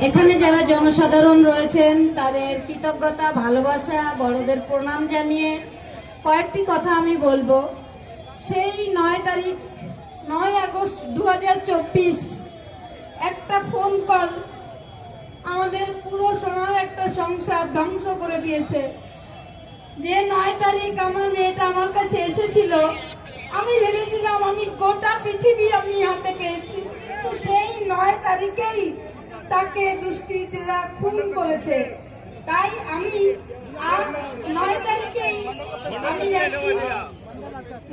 এখানে যারা জনসাধারণ রয়েছেন তাদের কৃতজ্ঞতা, ভালোবাসা, বড়দের প্রণাম জানিয়ে কয়েকটি কথা আমি বলবো। সেই 9 আগস্ট 2024 একটা ফোন কল আমাদের পুরো সোনার একটা সংসার ধ্বংস করে দিয়েছে। যে 9 তারিখ আমার মেয়েটা আমার কাছে এসেছিল, আমি ভেবেছিলাম আমি গোটা পৃথিবী আমি হাতে পেয়েছি, তো সেই 9 তারিখেই তাকে দুষ্কৃতীরা খুন করেছে। তাই আমি আজ 9 তারিখেই আমি যাচ্ছি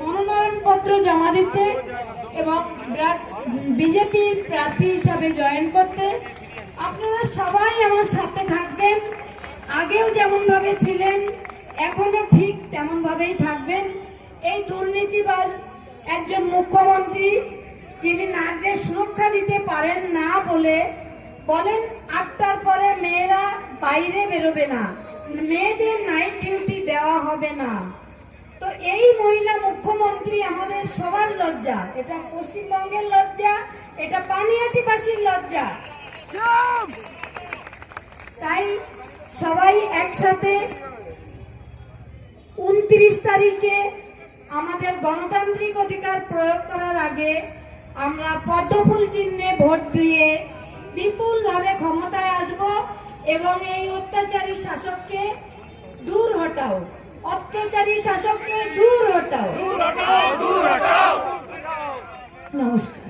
মনোনয়নপত্র জমা দিতে এবং বিজেপির প্রার্থী হিসাবে জয়েন করতে। আপনারা সবাই আমার সাথে থাকবেন, আগেও যেমন ভাবে ছিলেন এখনো ঠিক তেমন ভাবেই থাকবেন। এই দুর্নীতিবাজ একজন মুখ্যমন্ত্রী যিনি নারীদের সুরক্ষা দিতে পারেন না বলে বলেন 8টার পরে মেয়েরা বাইরে বেরোবে না, মেয়েদের নাইট ডিউটি দেওয়া হবে না। তো এই মহিলা মুখ্যমন্ত্রী আমাদের সবার লজ্জা, এটা পশ্চিমবঙ্গের লজ্জা, এটা পানিহাটিবাসীর লজ্জা। তাই সবাই একসাথে 29 তারিখে আমাদের গণতান্ত্রিক অধিকার প্রয়োগ করার আগে আমরা পদ্মফুল চিহ্নে ভোট দিয়ে বিপুলভাবে ক্ষমতায় আসব এবং এই অত্যাচারী শাসককে দূর হটাও, অত্যাচারী শাসককে দূর হটাও। নমস্কার।